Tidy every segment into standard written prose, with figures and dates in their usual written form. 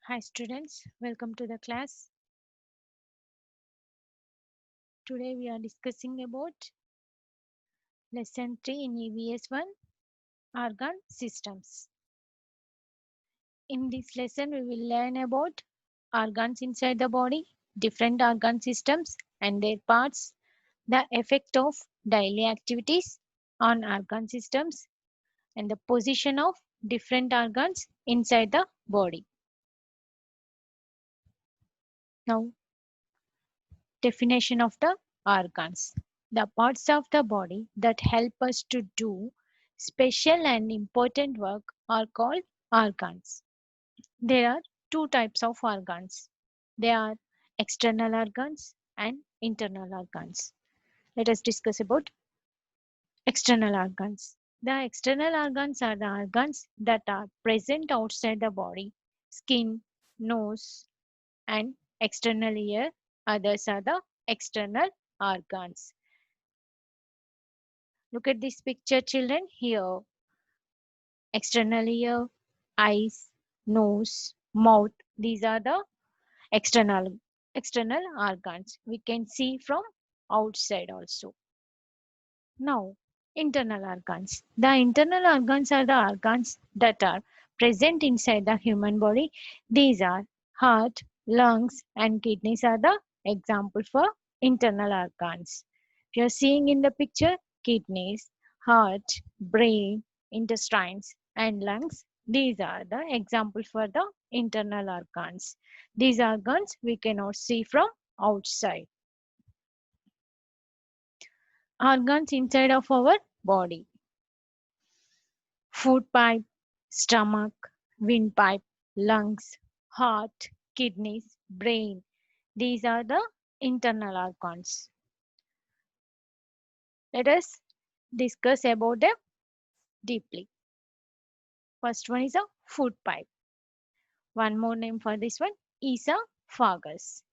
Hi students, welcome to the class. Today we are discussing about lesson 3 in EVS 1 organ systems. In this lesson we will learn about organs inside the body, different organ systems and their parts, the effect of daily activities on organ systems and the position of different organs inside the body. Now definition of the organs. The parts of the body that help us to do special and important work are called organs. There are two types of organs. They are external organs and internal organs. Let us discuss about external organs. The external organs are the organs that are present outside the body, skin, nose, and external ear. Others are the external organs. Look at this picture, children. Here, external ear, eyes, nose, mouth. These are the external organs. We can see from outside also. Now, internal organs. The internal organs are the organs that are present inside the human body. These are heart, lungs, and kidneys are the example for internal organs. If you are seeing in the picture, kidneys, heart, brain, intestines, and lungs, these are the example for the internal organs. These organs we cannot see from outside. Organs inside of our body: food pipe, stomach, windpipe, lungs, heart, kidneys, brain. These are the internal organs. Let us discuss about them deeply. First one is a food pipe. One more name for this one, esophagus.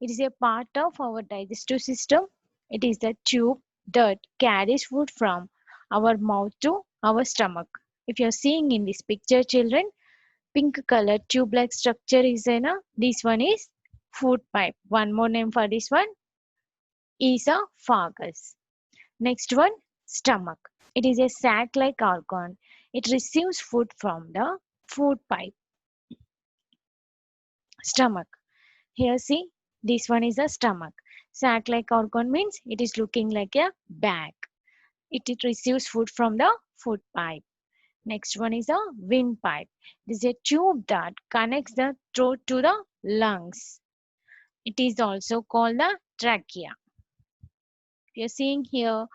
It is a part of our digestive system. It is the tube that carries food from our mouth to our stomach. If you are seeing in this picture, children, pink color tube-like structure is in a, this one is food pipe. One more name for this one, esophagus. Next one, stomach. It is a sac-like organ. It receives food from the food pipe. Stomach. Here see, this one is a stomach. Sac-like organ means it is looking like a bag. It receives food from the food pipe. Next one is a windpipe. This is a tube that connects the throat to the lungs. It is also called the trachea. You are seeing here,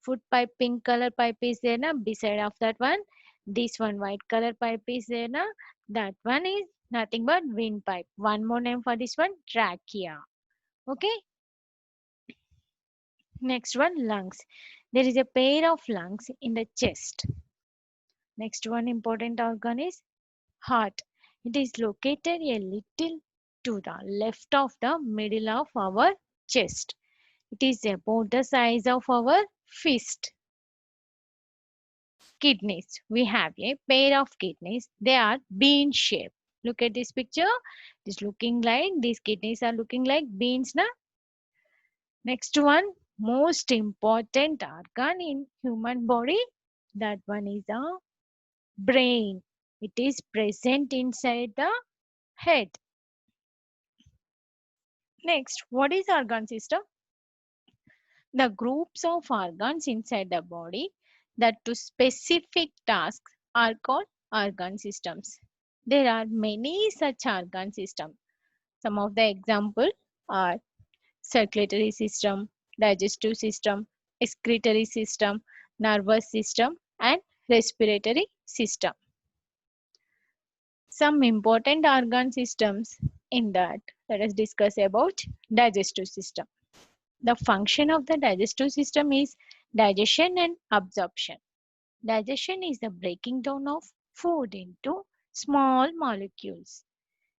food pipe, pink color pipe is there na, beside of that one. This one white color pipe is there na, that one is nothing but windpipe. One more name for this one, trachea. Okay. Next one, lungs. There is a pair of lungs in the chest. Next one important organ is heart. It is located a little to the left of the middle of our chest. It is about the size of our fist. Kidneys. We have a pair of kidneys. They are bean shaped. Look at this picture. It is looking like, these kidneys are looking like beans. Na? Next one, most important organ in human body. That one is the brain. It is present inside the head. Next, what is organ system? The groups of organs inside the body that do specific tasks are called organ systems. There are many such organ systems. Some of the examples are circulatory system, digestive system, excretory system, nervous system, and respiratory system. Some important organ systems in that, let us discuss about digestive system. The function of the digestive system is digestion and absorption. Digestion is the breaking down of food into small molecules,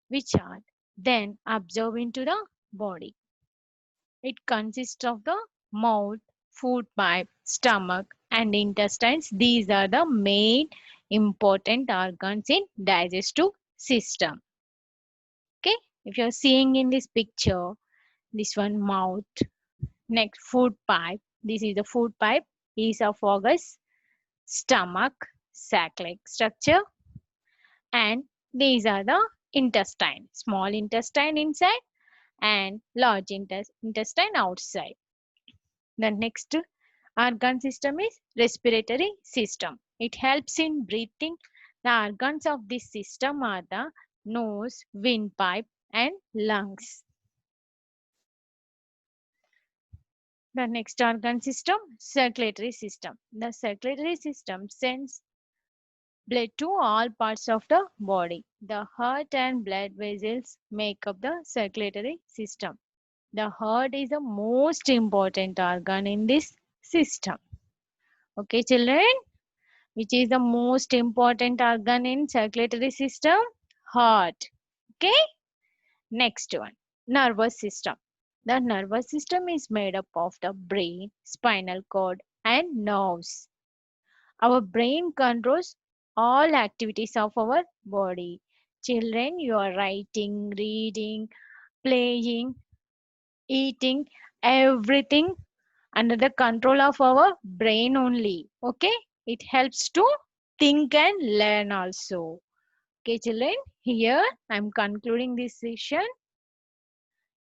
which are then absorbed into the body. It consists of the mouth, food pipe, stomach, and intestines. These are the main important organs in digestive system. Okay, if you're seeing in this picture, this one mouth, next food pipe. This is the food pipe. Esophagus, stomach, sac-like structure, and these are the intestine. Small intestine inside and large intestine outside. The next organ system is respiratory system. It helps in breathing. The organs of this system are the nose, windpipe, and lungs. The next organ system, circulatory system. The circulatory system sends blood to all parts of the body. The heart and blood vessels make up the circulatory system. The heart is the most important organ in this system. Okay, children, which is the most important organ in circulatory system? Heart. Okay, next one, nervous system. The nervous system is made up of the brain, spinal cord, and nerves. Our brain controls all activities of our body. Children, you are writing, reading, playing, eating, everything under the control of our brain only. Okay, it helps to think and learn also. Okay, children, here I'm concluding this session.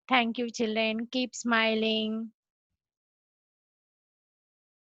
Thank you, children. Keep smiling.